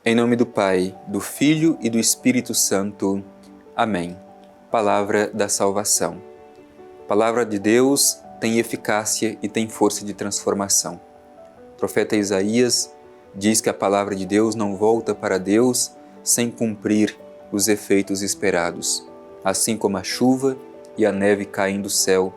Em nome do Pai, do Filho e do Espírito Santo. Amém. Palavra da salvação. A palavra de Deus tem eficácia e tem força de transformação. O profeta Isaías diz que a palavra de Deus não volta para Deus sem cumprir os efeitos esperados. Assim como a chuva e a neve caem do céu,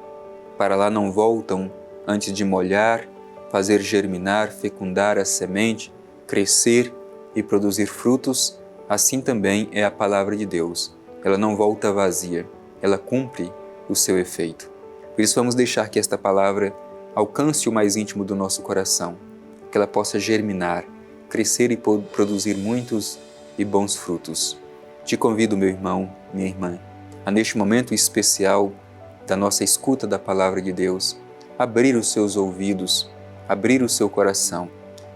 para lá não voltam antes de molhar, fazer germinar, fecundar a semente, crescer e produzir frutos, assim também é a palavra de Deus. Ela não volta vazia, ela cumpre o seu efeito. Por isso vamos deixar que esta palavra alcance o mais íntimo do nosso coração, que ela possa germinar, crescer e produzir muitos e bons frutos. Te convido, meu irmão, minha irmã, a neste momento especial da nossa escuta da palavra de Deus, abrir os seus ouvidos, abrir o seu coração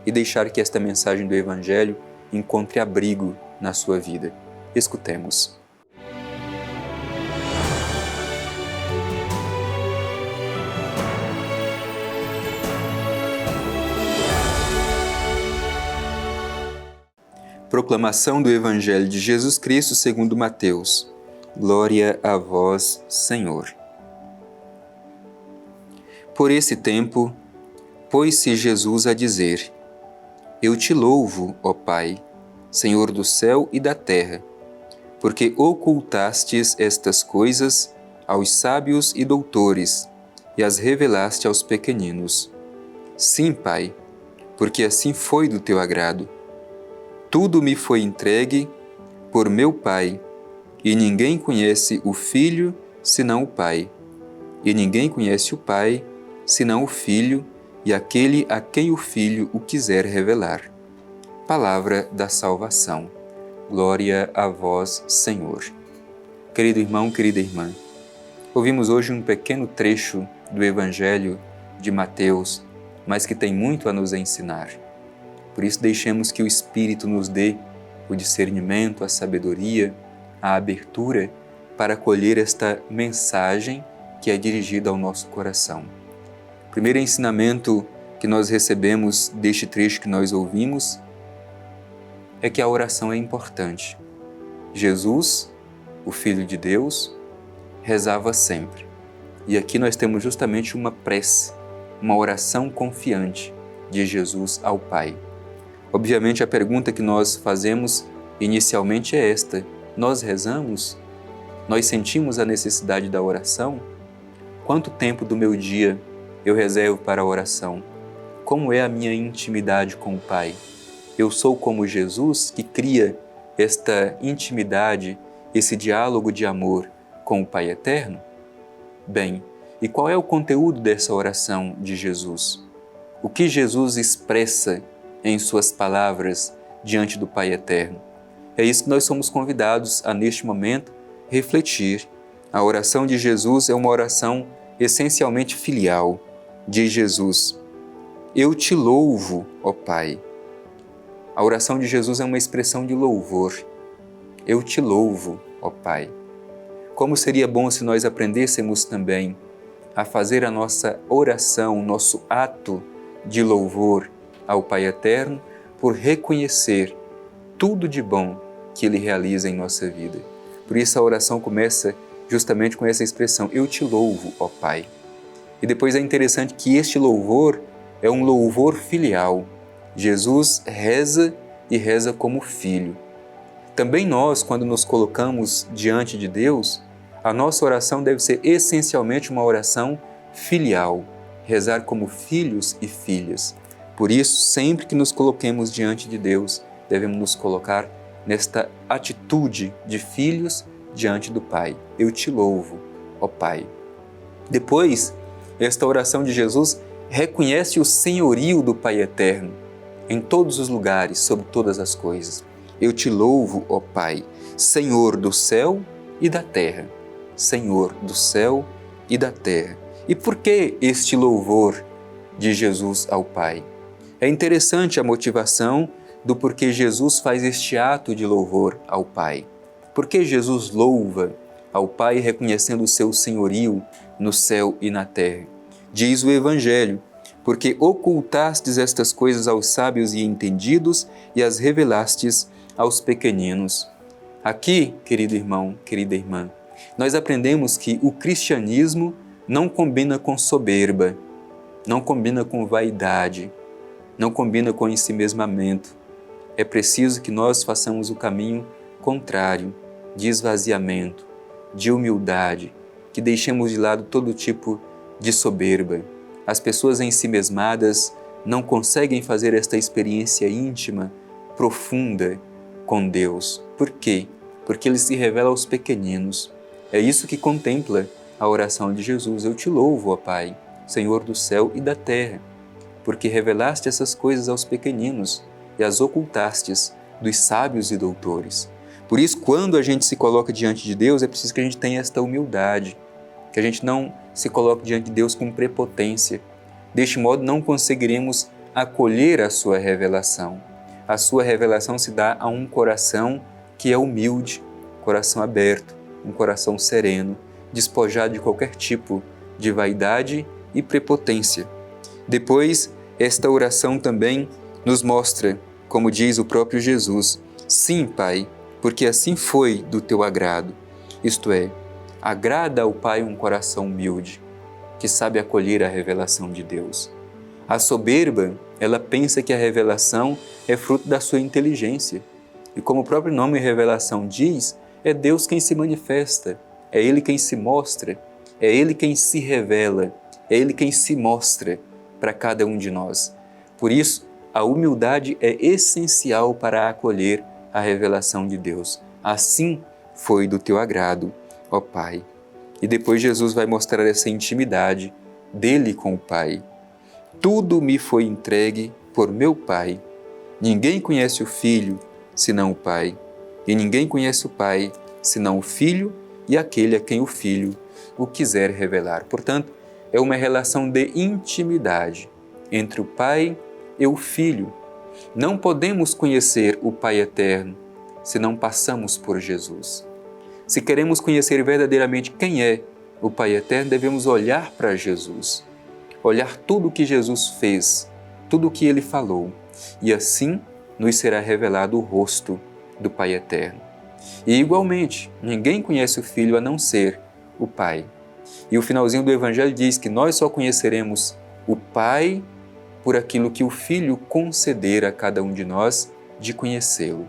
e deixar que esta mensagem do Evangelho encontre abrigo na sua vida. Escutemos. Proclamação do Evangelho de Jesus Cristo segundo Mateus. Glória a vós, Senhor. Por esse tempo, pôs-se Jesus a dizer: Eu te louvo, ó Pai, Senhor do céu e da terra, porque ocultastes estas coisas aos sábios e doutores e as revelaste aos pequeninos. Sim, Pai, porque assim foi do teu agrado. Tudo me foi entregue por meu Pai, e ninguém conhece o Filho senão o Pai, e ninguém conhece o Pai senão o Filho e aquele a quem o Filho o quiser revelar. Palavra da salvação. Glória a vós, Senhor. Querido irmão, querida irmã, ouvimos hoje um pequeno trecho do Evangelho de Mateus, mas que tem muito a nos ensinar. Por isso deixemos que o Espírito nos dê o discernimento, a sabedoria, a abertura para acolher esta mensagem que é dirigida ao nosso coração. O primeiro ensinamento que nós recebemos deste trecho que nós ouvimos é que a oração é importante. Jesus, o Filho de Deus, rezava sempre. E aqui nós temos justamente uma prece, uma oração confiante de Jesus ao Pai. Obviamente a pergunta que nós fazemos inicialmente é esta: nós rezamos? Nós sentimos a necessidade da oração? Quanto tempo do meu dia eu reservo para a oração? Como é a minha intimidade com o Pai? Eu sou como Jesus, que cria esta intimidade, esse diálogo de amor com o Pai Eterno? Bem, e qual é o conteúdo dessa oração de Jesus? O que Jesus expressa em suas palavras diante do Pai Eterno? É isso que nós somos convidados a, neste momento, refletir. A oração de Jesus é uma oração essencialmente filial. Diz Jesus: Eu te louvo, ó Pai. A oração de Jesus é uma expressão de louvor. Eu te louvo, ó Pai. Como seria bom se nós aprendêssemos também a fazer a nossa oração, nosso ato de louvor ao Pai Eterno, por reconhecer tudo de bom que Ele realiza em nossa vida. Por isso a oração começa justamente com essa expressão: Eu te louvo, ó Pai. E depois é interessante que este louvor é um louvor filial. Jesus reza e reza como filho. Também nós, quando nos colocamos diante de Deus, a nossa oração deve ser essencialmente uma oração filial, rezar como filhos e filhas. Por isso, sempre que nos coloquemos diante de Deus, devemos nos colocar nesta atitude de filhos diante do Pai. Eu te louvo, ó Pai. Depois, esta oração de Jesus reconhece o senhorio do Pai Eterno em todos os lugares, sobre todas as coisas. Eu te louvo, ó Pai, Senhor do céu e da terra. Senhor do céu e da terra. E por que este louvor de Jesus ao Pai? É interessante a motivação do porquê Jesus faz este ato de louvor ao Pai. Por que Jesus louva ao Pai reconhecendo o seu senhorio no céu e na terra? Diz o Evangelho: porque ocultastes estas coisas aos sábios e entendidos e as revelastes aos pequeninos. Aqui, querido irmão, querida irmã, nós aprendemos que o cristianismo não combina com soberba, não combina com vaidade, não combina com ensimesmamento. É preciso que nós façamos o caminho contrário, de esvaziamento, de humildade, que deixemos de lado todo tipo de soberba. As pessoas ensimesmadas não conseguem fazer esta experiência íntima, profunda com Deus. Por quê? Porque Ele se revela aos pequeninos. É isso que contempla a oração de Jesus. Eu te louvo, ó Pai, Senhor do céu e da terra, porque revelaste essas coisas aos pequeninos e as ocultastes dos sábios e doutores. Por isso, quando a gente se coloca diante de Deus, é preciso que a gente tenha esta humildade, que a gente não se coloque diante de Deus com prepotência. Deste modo, não conseguiremos acolher a sua revelação. A sua revelação se dá a um coração que é humilde, coração aberto, um coração sereno, despojado de qualquer tipo de vaidade e prepotência. Depois, esta oração também nos mostra, como diz o próprio Jesus, sim, Pai, porque assim foi do teu agrado. Isto é, agrada ao Pai um coração humilde, que sabe acolher a revelação de Deus. A soberba, ela pensa que a revelação é fruto da sua inteligência. E como o próprio nome revelação diz, é Deus quem se manifesta, é Ele quem se mostra, é Ele quem se revela, é Ele quem se mostra para cada um de nós. Por isso, a humildade é essencial para acolher a revelação de Deus. Assim foi do teu agrado, ó Pai. E depois Jesus vai mostrar essa intimidade dele com o Pai. Tudo me foi entregue por meu Pai. Ninguém conhece o Filho senão o Pai, e ninguém conhece o Pai senão o Filho e aquele a quem o Filho o quiser revelar. Portanto, é uma relação de intimidade entre o Pai e o Filho. Não podemos conhecer o Pai eterno se não passamos por Jesus. Se queremos conhecer verdadeiramente quem é o Pai eterno, devemos olhar para Jesus, olhar tudo o que Jesus fez, tudo o que Ele falou, e assim nos será revelado o rosto do Pai eterno. E igualmente, ninguém conhece o Filho a não ser o Pai. E o finalzinho do Evangelho diz que nós só conheceremos o Pai por aquilo que o Filho conceder a cada um de nós de conhecê-lo.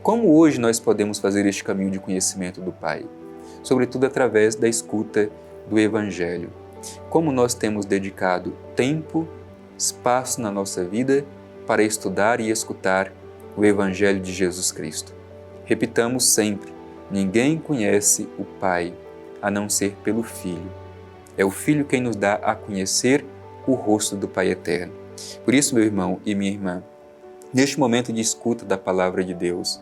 Como hoje nós podemos fazer este caminho de conhecimento do Pai? Sobretudo através da escuta do Evangelho. Como nós temos dedicado tempo, espaço na nossa vida para estudar e escutar o Evangelho de Jesus Cristo. Repitamos sempre, ninguém conhece o Pai a não ser pelo Filho. É o Filho quem nos dá a conhecer o rosto do Pai eterno. Por isso, meu irmão e minha irmã, neste momento de escuta da Palavra de Deus,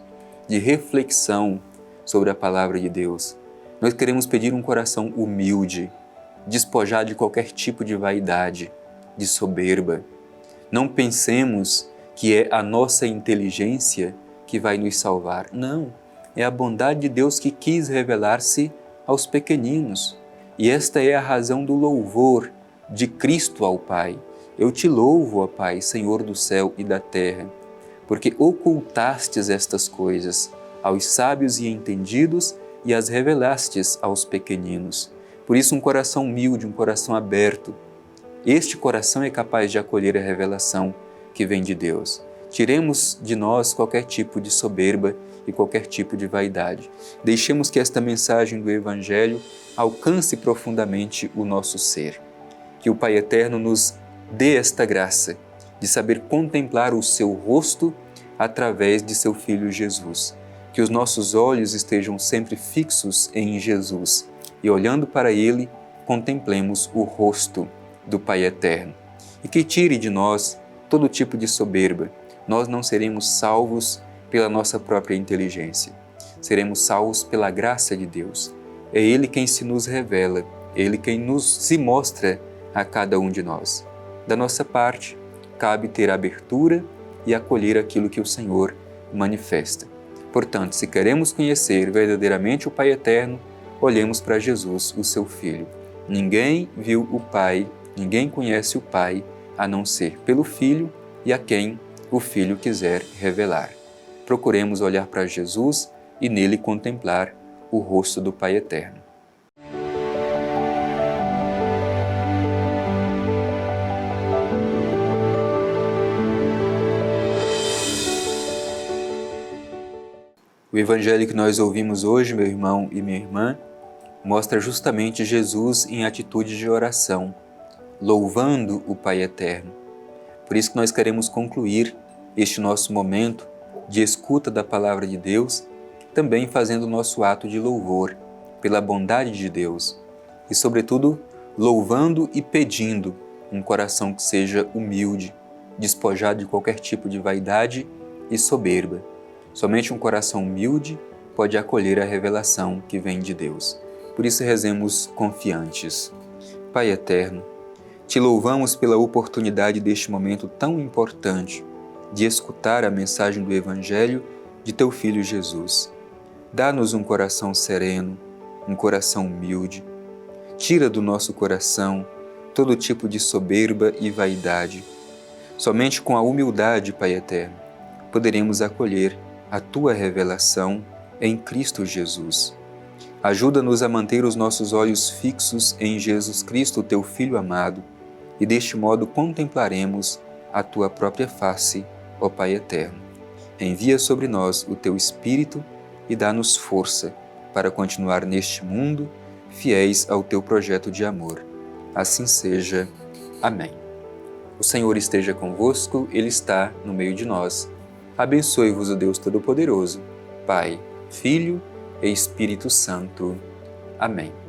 de reflexão sobre a Palavra de Deus, nós queremos pedir um coração humilde, despojado de qualquer tipo de vaidade, de soberba. Não pensemos que é a nossa inteligência que vai nos salvar. Não, é a bondade de Deus que quis revelar-se aos pequeninos. E esta é a razão do louvor de Cristo ao Pai. Eu te louvo, ó Pai, Senhor do céu e da terra, porque ocultastes estas coisas aos sábios e entendidos e as revelastes aos pequeninos. Por isso, um coração humilde, um coração aberto, este coração é capaz de acolher a revelação que vem de Deus. Tiremos de nós qualquer tipo de soberba e qualquer tipo de vaidade. Deixemos que esta mensagem do Evangelho alcance profundamente o nosso ser. Que o Pai Eterno nos dê esta graça de saber contemplar o seu rosto através de seu Filho Jesus. Que os nossos olhos estejam sempre fixos em Jesus e, olhando para Ele, contemplemos o rosto do Pai Eterno. E que tire de nós todo tipo de soberba. Nós não seremos salvos pela nossa própria inteligência. Seremos salvos pela graça de Deus. É Ele quem se nos revela, é Ele quem se mostra a cada um de nós. Da nossa parte, cabe ter abertura e acolher aquilo que o Senhor manifesta. Portanto, se queremos conhecer verdadeiramente o Pai Eterno, olhemos para Jesus, o seu Filho. Ninguém viu o Pai, ninguém conhece o Pai, a não ser pelo Filho e a quem o Filho quiser revelar. Procuremos olhar para Jesus e nele contemplar o rosto do Pai Eterno. O Evangelho que nós ouvimos hoje, meu irmão e minha irmã, mostra justamente Jesus em atitude de oração, louvando o Pai Eterno. Por isso que nós queremos concluir este nosso momento de escuta da Palavra de Deus, também fazendo o nosso ato de louvor pela bondade de Deus e, sobretudo, louvando e pedindo um coração que seja humilde, despojado de qualquer tipo de vaidade e soberba. Somente um coração humilde pode acolher a revelação que vem de Deus. Por isso rezemos confiantes. Pai Eterno, te louvamos pela oportunidade deste momento tão importante de escutar a mensagem do Evangelho de Teu Filho Jesus. Dá-nos um coração sereno, um coração humilde. Tira do nosso coração todo tipo de soberba e vaidade. Somente com a humildade, Pai Eterno, poderemos acolher a Tua revelação em Cristo Jesus. Ajuda-nos a manter os nossos olhos fixos em Jesus Cristo, Teu Filho amado, e deste modo contemplaremos a Tua própria face, ó Pai Eterno. Envia sobre nós o Teu Espírito e dá-nos força para continuar neste mundo, fiéis ao Teu projeto de amor. Assim seja. Amém. O Senhor esteja convosco, Ele está no meio de nós. Abençoe-vos o Deus Todo-Poderoso, Pai, Filho e Espírito Santo. Amém.